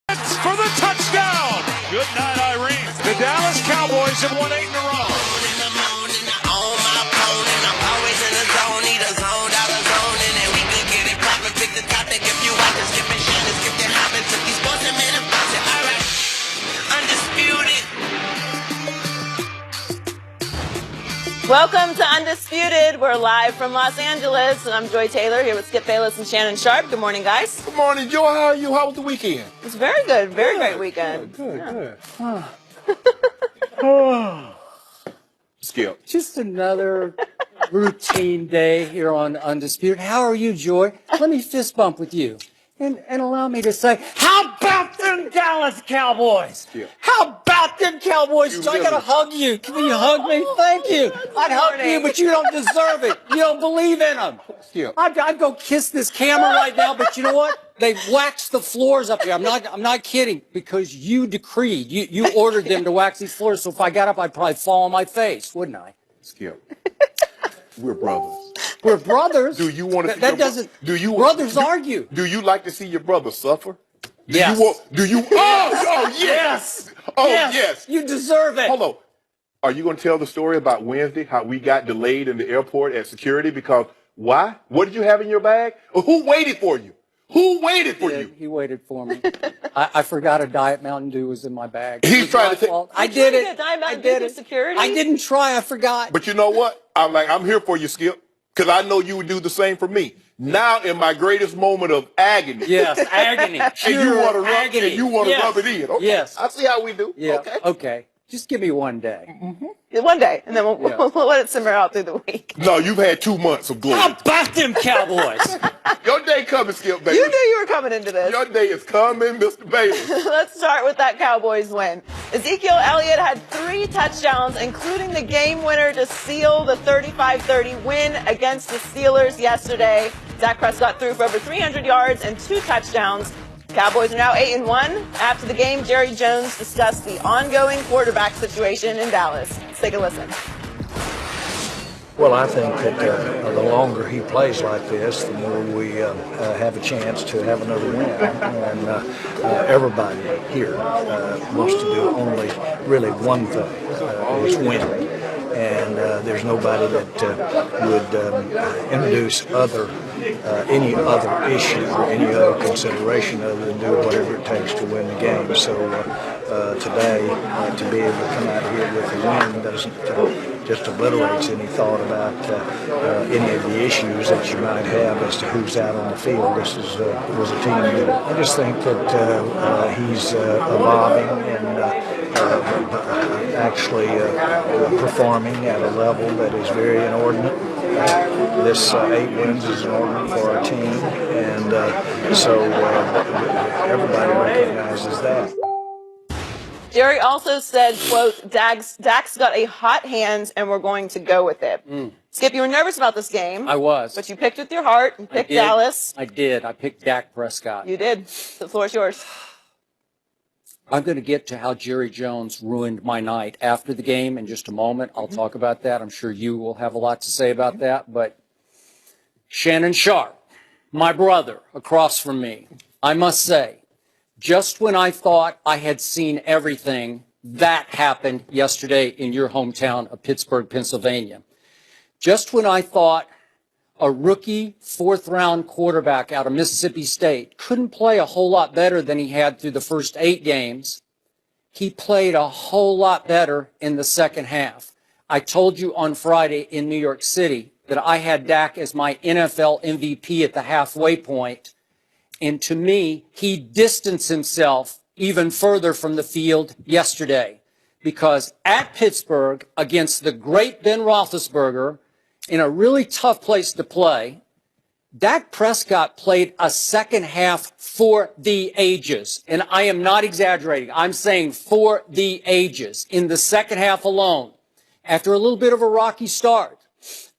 For the touchdown. Good night, Irene. The Dallas Cowboys have won 8 in a row. Welcome to Undisputed. We're live from Los Angeles, and I'm Joy Taylor here with Skip Bayless and Shannon Sharp. Good morning, guys. Good morning, Joy. How are you? How was the weekend? It's very good. Very great weekend. Good. Skip. Just another routine day here on Undisputed. How are you, Joy? Let me fist bump with you. And allow me to say, how about them Dallas Cowboys? Yeah. How about them Cowboys? I gotta hug you. Can you hug me? Thank you. I'd hug you, but you don't deserve it. You don't believe in them. Yeah. I'd go kiss this camera right now, but you know what? They waxed the floors up here. I'm not kidding, because you decreed, you ordered them to wax these floors. So if I got up, I'd probably fall on my face, wouldn't I? Skip. We're brothers. We're brothers. Do you want to? Brothers argue. Do you like to see your brother suffer? Yes. Oh yes. Oh yes. You deserve it. Hold on. Are you going to tell the story about Wednesday, how we got delayed in the airport at security because why? What did you have in your bag? Who waited for you? Who waited for you? He waited for me. I forgot a Diet Mountain Dew was in my bag. He's trying to take. I did it. I did it. Security? I didn't try. I forgot. But you know what? I'm here for you, Skip, because I know you would do the same for me. Now, in my greatest moment of agony. Yes, agony. And you want to rub it in. Okay. Yes. I see how we do. Yeah. Okay. Okay. Just give me one day. One day, and then we'll let it simmer out through the week. No, you've had 2 months of glory. How about them Cowboys? Your day coming, Skip, baby. You knew you were coming into this. Your day is coming, Mr. Bailey. Let's start with that Cowboys win. Ezekiel Elliott had 3 touchdowns, including the game winner to seal the 35-30 win against the Steelers yesterday. Dak Prescott threw for over 300 yards and 2 touchdowns. Cowboys are now 8-1. After the game, Jerry Jones discussed the ongoing quarterback situation in Dallas. Let's take a listen. Well, I think that the longer he plays like this, the more we have a chance to have another win. And everybody here wants to do only really one thing, is win. And there's nobody that would introduce any other issue or any other consideration other than do whatever it takes to win the game. So today, to be able to come out here with a win doesn't just obliterates any thought about any of the issues that you might have as to who's out on the field. This was a team that I just think that he's evolving and actually performing at a level that is very inordinate. This 8 wins is inordinate for our team, and so everybody recognizes that. Jerry also said, quote, Dak's got a hot hand and we're going to go with it. Skip, you were nervous about this game. I was. But you picked with your heart and picked Dallas. I did. I picked Dak Prescott. You did. The floor is yours. I'm going to get to how Jerry Jones ruined my night after the game in just a moment. I'll talk about that. I'm sure you will have a lot to say about that. But Shannon Sharp, my brother across from me, I must say, just when I thought I had seen everything, that happened yesterday in your hometown of Pittsburgh, Pennsylvania. Just when I thought a rookie 4th-round quarterback out of Mississippi State couldn't play a whole lot better than he had through the first 8 games, he played a whole lot better in the second half. I told you on Friday in New York City that I had Dak as my NFL MVP at the halfway point. And to me, he distanced himself even further from the field yesterday, because at Pittsburgh against the great Ben Roethlisberger in a really tough place to play, Dak Prescott played a second half for the ages. And I am not exaggerating. I'm saying for the ages. In the second half alone, after a little bit of a rocky start,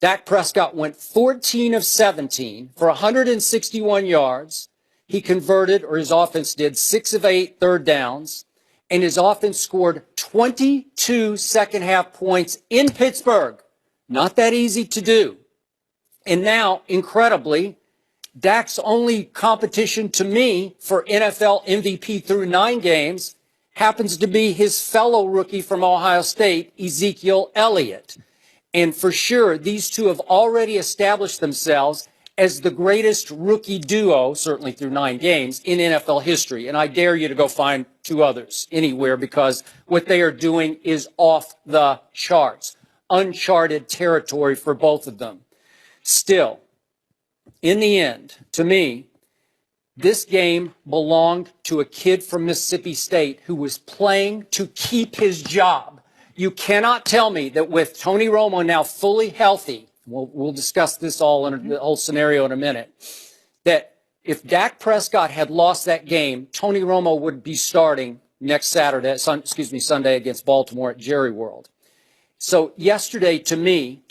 Dak Prescott went 14 of 17 for 161 yards. He converted, or his offense did, 6 of 8 third downs, and his offense scored 22 second-half points in Pittsburgh. Not that easy to do. And now, incredibly, Dak's only competition to me for NFL MVP through 9 games happens to be his fellow rookie from Ohio State, Ezekiel Elliott. And for sure, these two have already established themselves as the greatest rookie duo, certainly through 9 games, in NFL history. And I dare you to go find 2 others anywhere, because what they are doing is off the charts. Uncharted territory for both of them. Still, in the end, to me, this game belonged to a kid from Mississippi State who was playing to keep his job. You cannot tell me that with Tony Romo now fully healthy, we'll discuss this all in the whole scenario in a minute, that if Dak Prescott had lost that game, Tony Romo would be starting next Sunday against Baltimore at Jerry World. So yesterday, to me,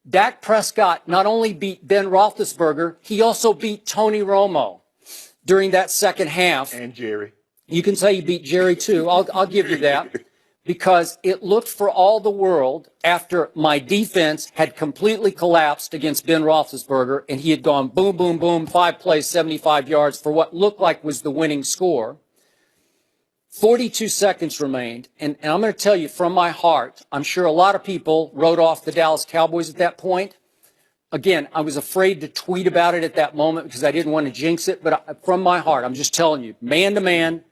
Dak Prescott not only beat Ben Roethlisberger, he also beat Tony Romo during that second half. And Jerry. You can say he beat Jerry too. I'll give you that. Because it looked for all the world after my defense had completely collapsed against Ben Roethlisberger and he had gone boom, boom, boom, 5 plays, 75 yards for what looked like was the winning score. 42 seconds remained, and I'm going to tell you from my heart, I'm sure a lot of people wrote off the Dallas Cowboys at that point. Again, I was afraid to tweet about it at that moment because I didn't want to jinx it, but from my heart, I'm just telling you, man to man,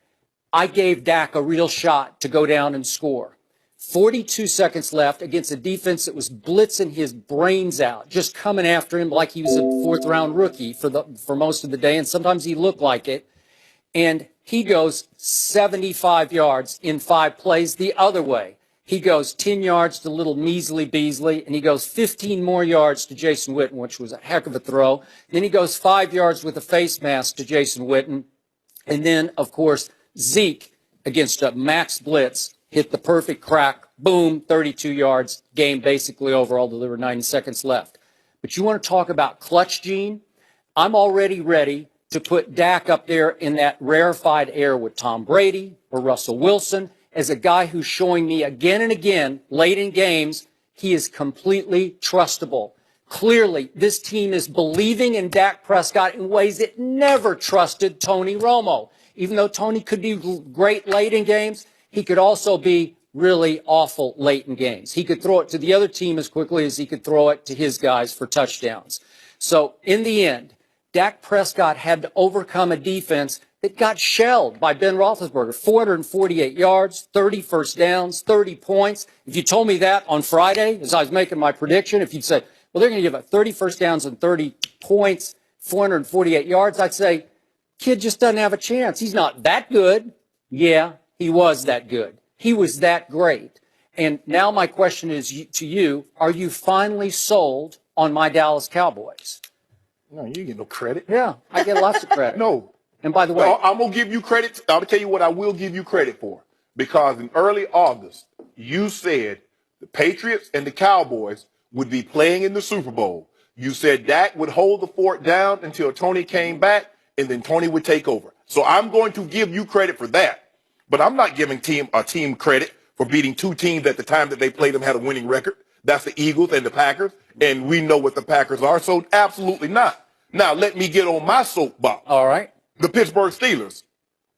I gave Dak a real shot to go down and score. 42 seconds left against a defense that was blitzing his brains out, just coming after him like he was a 4th-round rookie for most of the day, and sometimes he looked like it. And he goes 75 yards in 5 plays the other way. He goes 10 yards to little measly Beasley, and he goes 15 more yards to Jason Witten, which was a heck of a throw. Then he goes 5 yards with a face mask to Jason Witten. And then, of course, Zeke, against a max blitz, hit the perfect crack, boom, 32 yards, game basically over, although there were 90 seconds left. But you want to talk about clutch gene? I'm already ready to put Dak up there in that rarefied air with Tom Brady or Russell Wilson as a guy who's showing me again and again, late in games, he is completely trustable. Clearly, this team is believing in Dak Prescott in ways it never trusted Tony Romo. Even though Tony could be great late in games, he could also be really awful late in games. He could throw it to the other team as quickly as he could throw it to his guys for touchdowns. So in the end, Dak Prescott had to overcome a defense that got shelled by Ben Roethlisberger. 448 yards, 30 first downs, 30 points. If you told me that on Friday, as I was making my prediction, if you'd said, well, they're going to give up 30 first downs and 30 points, 448 yards, I'd say, kid just doesn't have a chance. He's not that good. Yeah, he was that good. He was that great. And now my question is to you, are you finally sold on my Dallas Cowboys? No, you get no credit. Yeah, I get lots of credit. No. And by the way, No, I'm going to give you credit. I'll tell you what I will give you credit for. Because in early August, you said the Patriots and the Cowboys would be playing in the Super Bowl. You said Dak would hold the fort down until Tony came back, and then Tony would take over. So I'm going to give you credit for that. But I'm not giving a team credit for beating 2 teams at the time that they played them had a winning record. That's the Eagles and the Packers, and we know what the Packers are, so absolutely not. Now, let me get on my soapbox. All right. The Pittsburgh Steelers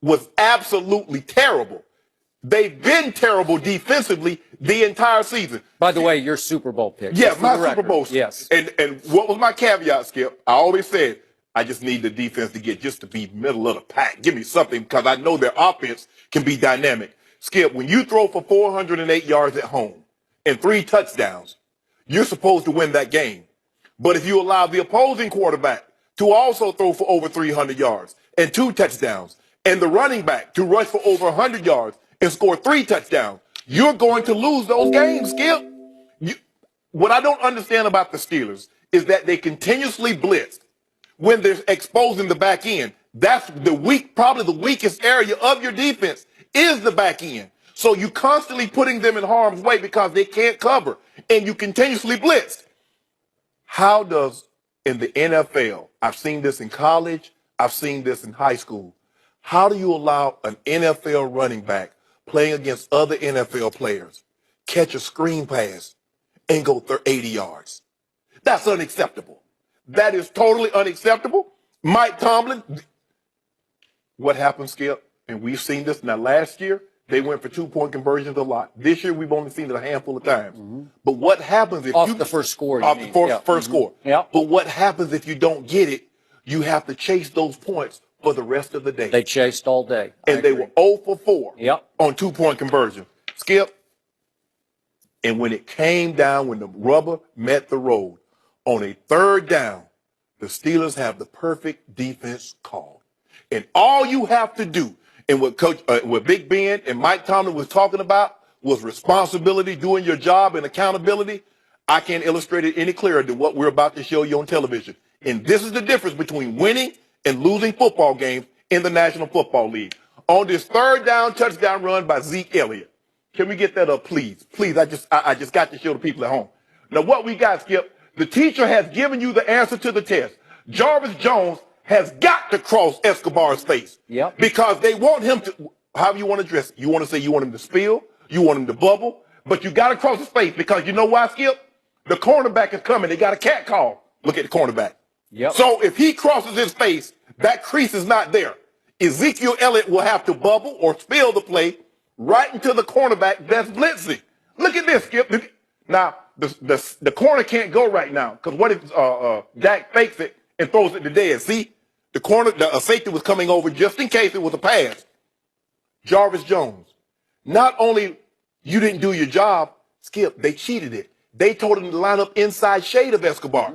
was absolutely terrible. They've been terrible defensively the entire season. By the way, your Super Bowl pick. Yeah, my Super Bowl. Yes. And what was my caveat, Skip? I always said, I just need the defense to get just to be middle of the pack. Give me something, because I know their offense can be dynamic. Skip, when you throw for 408 yards at home and 3 touchdowns, you're supposed to win that game. But if you allow the opposing quarterback to also throw for over 300 yards and 2 touchdowns, and the running back to rush for over 100 yards and score 3 touchdowns, you're going to lose those games, Skip. What I don't understand about the Steelers is that they continuously blitz when they're exposing the back end. That's probably the weakest area of your defense is the back end. So you constantly putting them in harm's way because they can't cover, and you continuously blitz. How does, in the NFL, I've seen this in college, I've seen this in high school, how do you allow an NFL running back playing against other NFL players catch a screen pass and go 80 yards? That's unacceptable. That is totally unacceptable. Mike Tomlin, what happened, Skip? And we've seen this now. Last year, they went for 2-point conversions a lot. This year, we've only seen it a handful of times. But what happens if Off the first score, you off mean. the first score? Yep. But what happens if you don't get it? You have to chase those points for the rest of the day. They chased all day. And they were 0 for 4 Yep. on 2-point conversion. Skip. And when it came down, when the rubber met the road, on a third down, the Steelers have the perfect defense called. And all you have to do, and what Big Ben and Mike Tomlin was talking about, was responsibility, doing your job, and accountability. I can't illustrate it any clearer than what we're about to show you on television. And this is the difference between winning and losing football games in the National Football League. On this third down touchdown run by Zeke Elliott. Can we get that up, please? Please, I just got to show the people at home. Now, what we got, Skip, the teacher has given you the answer to the test. Jarvis Jones has got to cross Escobar's face. Yep. Because they want him to, however you want to dress it. You want to say you want him to spill, you want him to bubble, but you got to cross his face because you know why, Skip? The cornerback is coming. They got a cat call. Look at the cornerback. Yep. So if he crosses his face, that crease is not there. Ezekiel Elliott will have to bubble or spill the play right into the cornerback that's blitzing. Look at this, Skip. Now, the corner can't go right now because what if Dak fakes it and throws it to dead? See, the safety was coming over just in case it was a pass. Jarvis Jones, not only you didn't do your job, Skip, they cheated it. They told him to line up inside shade of Escobar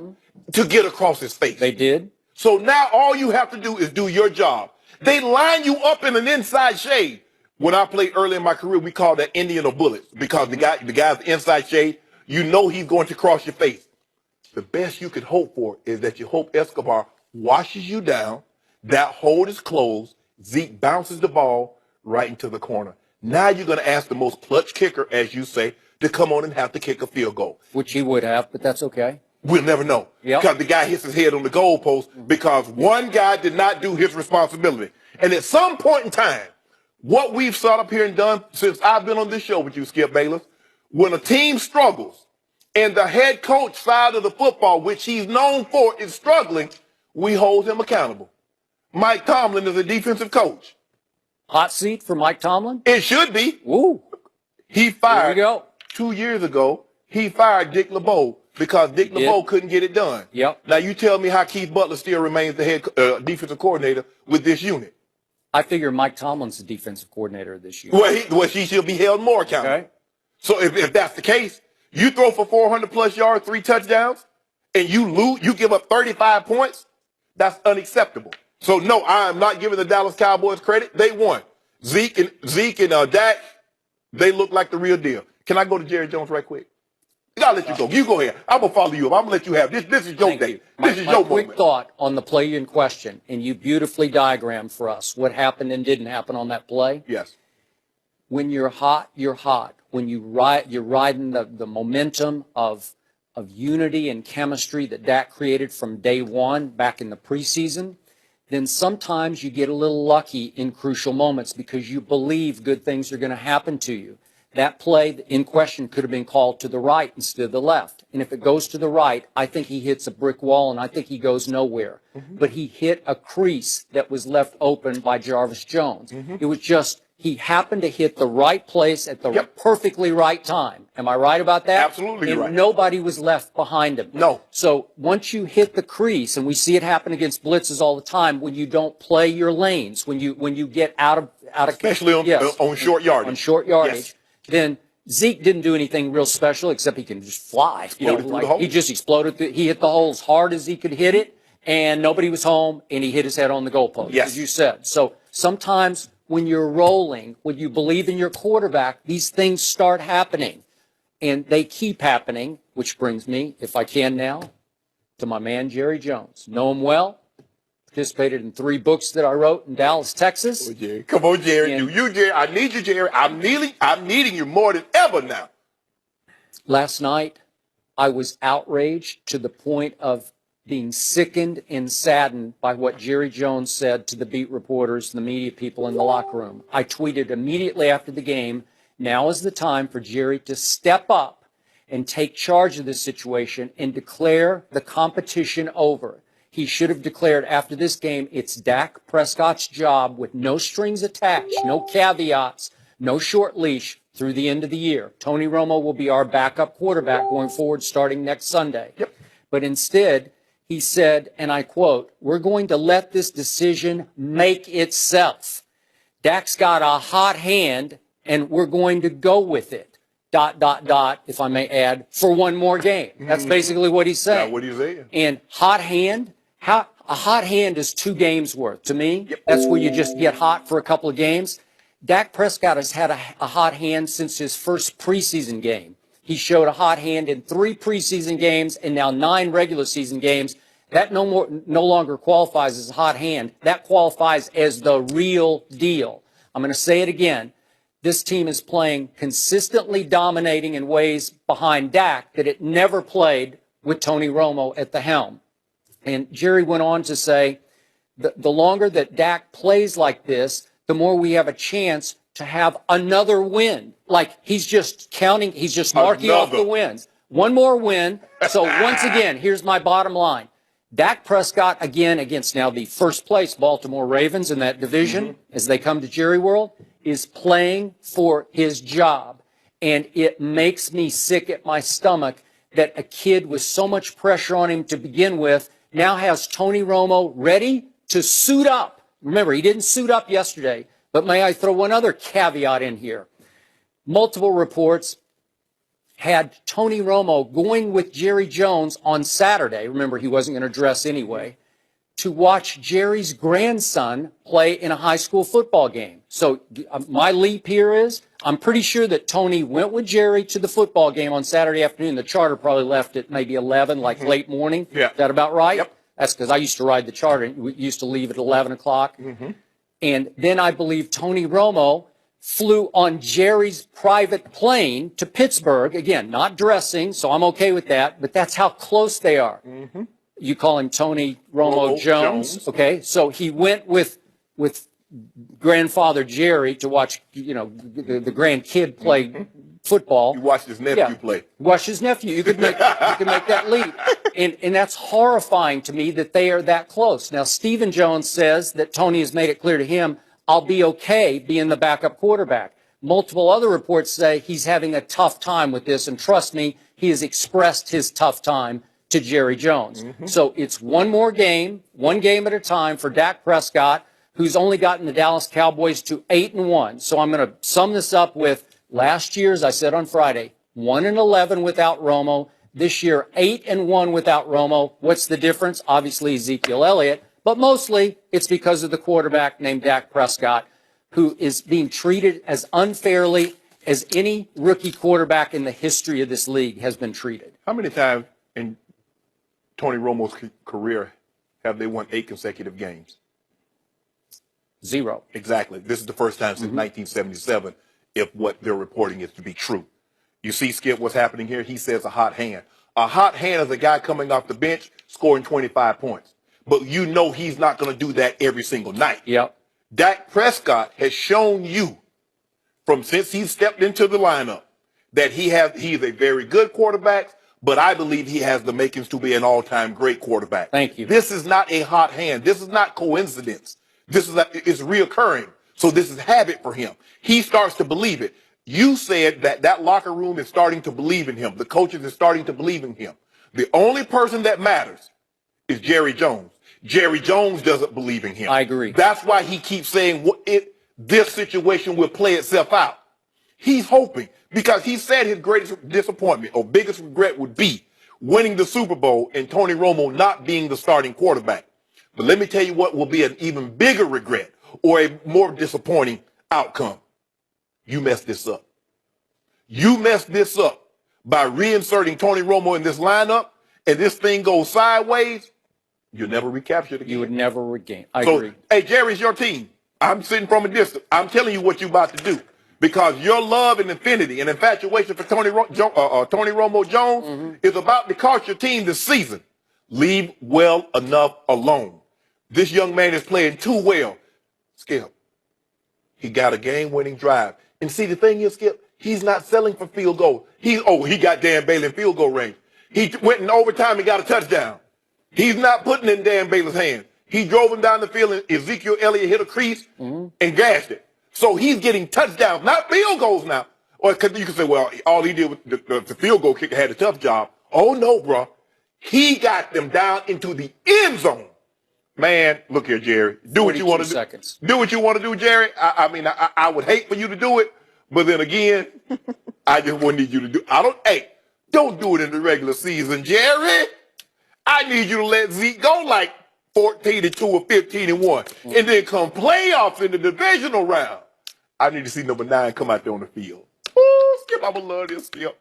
to get across his face. They did. So now all you have to do is do your job. They line you up in an inside shade. When I played early in my career, we called that Indian or bullets because the guy's inside shade, you know he's going to cross your face. The best you could hope for is that you hope Escobar washes you down, that hold is closed, Zeke bounces the ball right into the corner. Now you're going to ask the most clutch kicker, as you say, to come on and have to kick a field goal. Which he would have, but that's okay. We'll never know. Yep. Because the guy hits his head on the goalpost because one guy did not do his responsibility. And at some point in time, what we've sat up here and done since I've been on this show with you, Skip Bayless, when a team struggles and the head coach side of the football, which he's known for, is struggling, we hold him accountable. Mike Tomlin is a defensive coach. Hot seat for Mike Tomlin? It should be. Ooh. He fired, There we go. 2 years ago, he fired Dick LeBeau because Dick LeBeau couldn't get it done. Yep. Now you tell me how Keith Butler still remains the head defensive coordinator with this unit. I figure Mike Tomlin's the defensive coordinator this year. Well, he should be held more accountable. Okay. So if that's the case, you throw for 400 plus yards, 3 touchdowns, and you give up 35 points, that's unacceptable. So no, I am not giving the Dallas Cowboys credit. They won. Zeke and Dak, they look like the real deal. Can I go to Jerry Jones right quick? I gotta let you go. You go ahead. I'm gonna follow you up. I'm gonna let you have this. This is your day. This is your quick moment. thought on the play in question, and you beautifully diagrammed for us what happened and didn't happen on that play. Yes. When you're hot, you're hot. When you're riding the momentum of unity and chemistry that Dak created from day one back in the preseason, then sometimes you get a little lucky in crucial moments because you believe good things are going to happen to you. That play in question could have been called to the right instead of the left. And if it goes to the right, I think he hits a brick wall and I think he goes nowhere. But he hit a crease that was left open by Jarvis Jones. It was just, he happened to hit the right place at the perfectly right time. Am I right about that? Absolutely and right. Nobody was left behind him. No. So once you hit the crease, and we see it happen against blitzes all the time, when you don't play your lanes, when you get out of Especially on short yardage. On short yardage. Yes. Then Zeke didn't do anything real special except he can just fly. Exploded through the hole. He just exploded. He hit the hole as hard as he could hit it, and nobody was home, and he hit his head on the goalpost, Yes. as you said. So sometimes when you're rolling, when you believe in your quarterback, these things start happening, and they keep happening, which brings me, if I can now, to my man Jerry Jones. Know him well. Participated in 3 books that I wrote in Dallas, Texas. Oh, Jerry. Come on, Jerry. And- Do you, Jerry? I need you, Jerry. I'm needing you more than ever now. Last night, I was outraged to the point of being sickened and saddened by what Jerry Jones said to the beat reporters, the media people in the locker room. I tweeted immediately after the game, now is the time for Jerry to step up and take charge of this situation and declare the competition over. He should have declared after this game, it's Dak Prescott's job with no strings attached, no caveats, no short leash through the end of the year. Tony Romo will be our backup quarterback going forward starting next Sunday. Yep. But instead, he said, and I quote, "We're going to let this decision make itself. Dak's got a hot hand, and we're going to go with it. ... if I may add, for one more game." That's basically what he's saying. That's what he's saying. And hot hand, a hot hand is 2 games worth. To me, that's where you just get hot for a couple of games. Dak Prescott has had a hot hand since his first preseason game. He showed a hot hand in 3 preseason games and now 9 regular season games. That no longer qualifies as a hot hand. That qualifies as the real deal. I'm going to say it again. This team is playing consistently dominating in ways behind Dak that it never played with Tony Romo at the helm. And Jerry went on to say, the longer that Dak plays like this, the more we have a chance to have another win. Like he's just counting, he's just marking off the wins. One more win. So once again, here's my bottom line. Dak Prescott, again, against now the first place Baltimore Ravens in that division, as they come to Jerry World, is playing for his job. And it makes me sick at my stomach that a kid with so much pressure on him to begin with now has Tony Romo ready to suit up. Remember, he didn't suit up yesterday, but may I throw one other caveat in here? Multiple reports had Tony Romo going with Jerry Jones on Saturday. Remember, he wasn't going to dress anyway, to watch Jerry's grandson play in a high school football game. So my leap here is I'm pretty sure that Tony went with Jerry to the football game on Saturday afternoon. The charter probably left at maybe 11, like late morning. Yeah. Is that about right? Yep. That's because I used to ride the charter. And we used to leave at 11 o'clock. And then I believe Tony Romo flew on Jerry's private plane to Pittsburgh. Again, not dressing, so I'm okay with that. But that's how close they are. You call him Tony Romo Jones. Okay, so he went with grandfather Jerry to watch, the grandkid play football. You watched his nephew play. Watch his nephew. You could make that leap. And that's horrifying to me that they are that close. Now, Stephen Jones says that Tony has made it clear to him, I'll be okay being the backup quarterback. Multiple other reports say he's having a tough time with this, and trust me, he has expressed his tough time to Jerry Jones. So it's one game at a time for Dak Prescott, who's only gotten the Dallas Cowboys to 8-1. So I'm going to sum this up with last year's, I said on Friday, 1-11 without Romo. This year, 8-1 without Romo. What's the difference? Obviously, Ezekiel Elliott. But mostly, it's because of the quarterback named Dak Prescott, who is being treated as unfairly as any rookie quarterback in the history of this league has been treated. How many times in Tony Romo's career have they won 8 consecutive games? 0. Exactly. This is the first time since 1977, if what they're reporting is to be true. You see, Skip, what's happening here? He says a hot hand. A hot hand is a guy coming off the bench scoring 25 points. But you know he's not going to do that every single night. Yep. Dak Prescott has shown you since he stepped into the lineup that he's a very good quarterback, but I believe he has the makings to be an all-time great quarterback. Thank you. This is not a hot hand. This is not coincidence. It's reoccurring. So this is habit for him. He starts to believe it. You said that locker room is starting to believe in him. The coaches are starting to believe in him. The only person that matters is Jerry Jones. Jerry Jones doesn't believe in him. I agree. That's why he keeps saying this situation will play itself out. He's hoping, because he said his greatest disappointment or biggest regret would be winning the Super Bowl and Tony Romo not being the starting quarterback. But let me tell you what will be an even bigger regret or a more disappointing outcome. You messed this up. You messed this up by reinserting Tony Romo in this lineup, and this thing goes sideways. You'll never recapture it again. You would never regain. I agree. Hey, Jerry's your team. I'm sitting from a distance. I'm telling you what you're about to do. Because your love and affinity and infatuation for Tony Romo Jones is about to cost your team this season. Leave well enough alone. This young man is playing too well. Skip, he got a game-winning drive. And see, the thing is, Skip, he's not selling for field goal. He got Dan Bailey in field goal range. He went in overtime and got a touchdown. He's not putting it in Dan Baylor's hand. He drove him down the field, and Ezekiel Elliott hit a crease and gashed it. So he's getting touchdowns, not field goals now. Or cause you can say, well, all he did was the field goal kicker had a tough job. Oh, no, bro. He got them down into the end zone. Man, look here, Jerry. Do what you want to do. Seconds. Do what you want to do, Jerry. I would hate for you to do it, but then again, I just wouldn't need you to do. Don't do it in the regular season, Jerry. I need you to let Zeke go like 14-2 or 15-1, and then come playoffs in the divisional round. I need to see number 9 come out there on the field. Ooh, Skip, I'm gonna love this, Skip.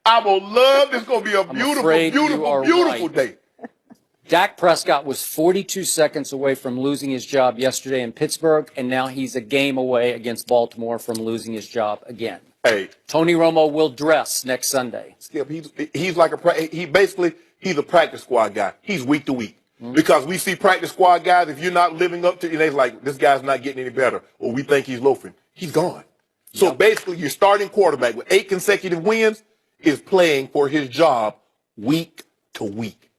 I'm gonna love this. Gonna be a beautiful day. Dak Prescott was 42 seconds away from losing his job yesterday in Pittsburgh, and now he's a game away against Baltimore from losing his job again. Hey, Tony Romo will dress next Sunday. Skip, he's like he's a practice squad guy. He's week to week. Because we see practice squad guys, if you're not living up to it, it's like, this guy's not getting any better, or we think he's loafing. He's gone. So basically, your starting quarterback with 8 consecutive wins is playing for his job week to week.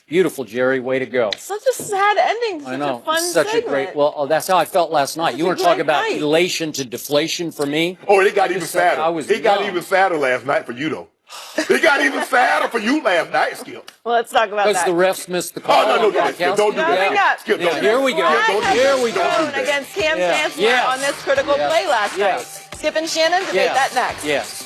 Beautiful, Jerry. Way to go. Such a sad ending. I know. A fun Such segment. a great. Well, that's how I felt last night. You want to talk about night. elation to deflation for me? Oh, it got even sadder. It got numb. even sadder last night for you, though. It got even sadder for you last night, Skip. Well, let's talk about Because that. the refs missed the call. Oh, no, don't do Coming that. up, Skip, don't do Here that. we go. Flag Here has we been go. thrown against Cam Yeah. Chancellor Yes. on this critical Yes. play last Yes. night. Skip and Shannon debate that next. Yes.